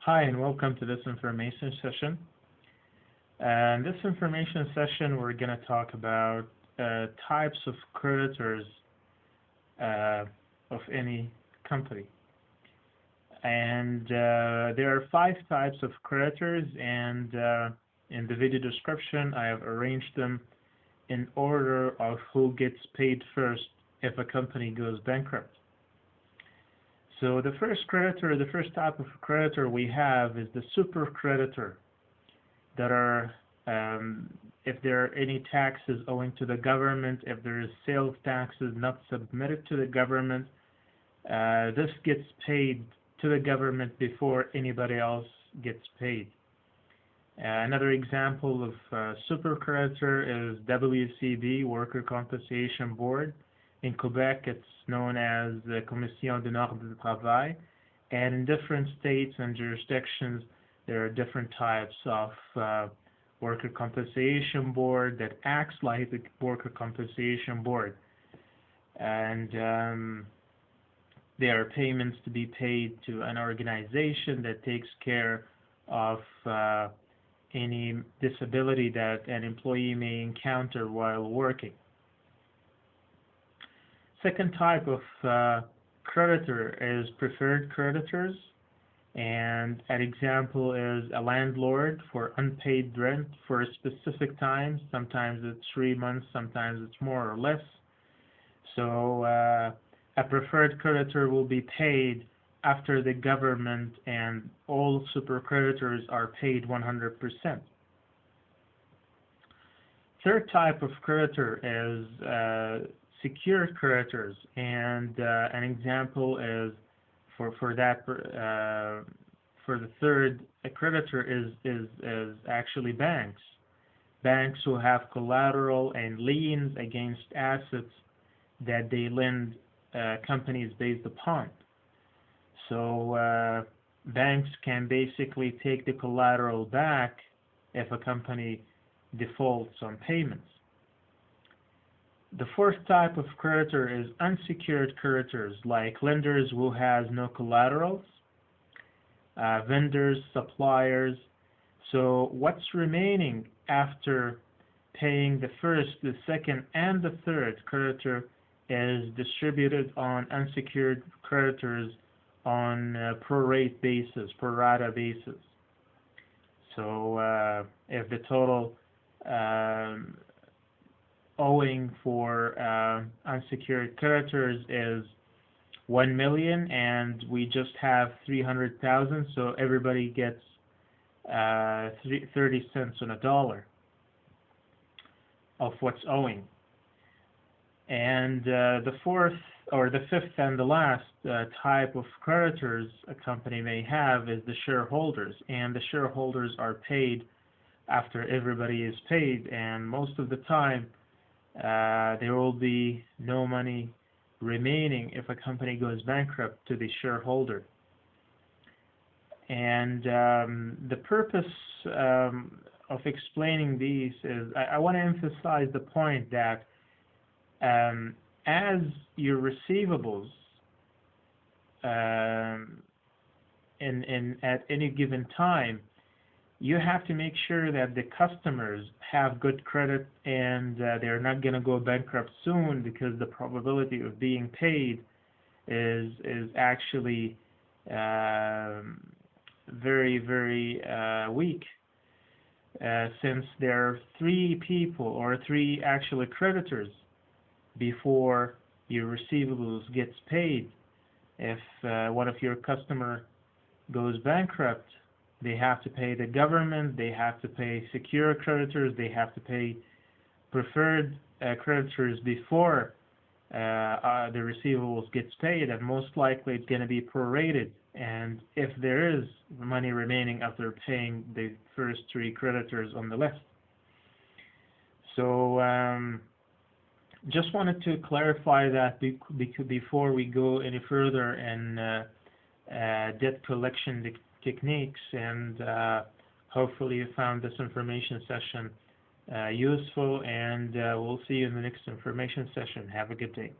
Hi, and welcome to this information session. In this information session, we're going to talk about types of creditors of any company. And there are 5 types of creditors, and in the video description, I have arranged them in order of who gets paid first if a company goes bankrupt. So the first type of creditor we have is the super creditor. That are, if there are any taxes owing to the government, if there is sales taxes not submitted to the government, this gets paid to the government before anybody else gets paid. Another example of super creditor is WCB, Worker Compensation Board. In Quebec, it's known as the Commission de Ordre du Travail, and in different states and jurisdictions, there are different types of Worker Compensation Board that acts like the Worker Compensation Board. And there are payments to be paid to an organization that takes care of any disability that an employee may encounter while working. Second type of creditor is preferred creditors, and an example is a landlord for unpaid rent for a specific time. Sometimes it's 3 months, sometimes it's more or less. So a preferred creditor will be paid after the government and all super creditors are paid 100%. Third type of creditor is secured creditors, and an example is for the third creditor is actually banks. Banks who have collateral and liens against assets that they lend companies based upon. So banks can basically take the collateral back if a company defaults on payments. The fourth type of creditor is unsecured creditors, like lenders who has no collaterals, vendors, suppliers. So what's remaining after paying the first, the second, and the third creditor is distributed on unsecured creditors on a pro-rata basis. So if the total owing for unsecured creditors is 1 million and we just have 300,000, so everybody gets 30 cents on a dollar of what's owing. And the fifth and the last type of creditors a company may have is the shareholders, and the shareholders are paid after everybody is paid, and most of the time there will be no money remaining if a company goes bankrupt to the shareholder. And the purpose of explaining these is I want to emphasize the point that as your receivables at any given time, you have to make sure that the customers have good credit and they're not going to go bankrupt soon, because the probability of being paid is actually very, very weak, since there are 3 people or 3 actually creditors before your receivables gets paid. If one of your customer goes bankrupt, they have to pay the government, they have to pay secured creditors, they have to pay preferred creditors before the receivables gets paid, and most likely it's going to be prorated. And if there is money remaining after paying the first 3 creditors on the list. So just wanted to clarify that before we go any further in debt collection techniques, and hopefully you found this information session useful, and we'll see you in the next information session. Have a good day.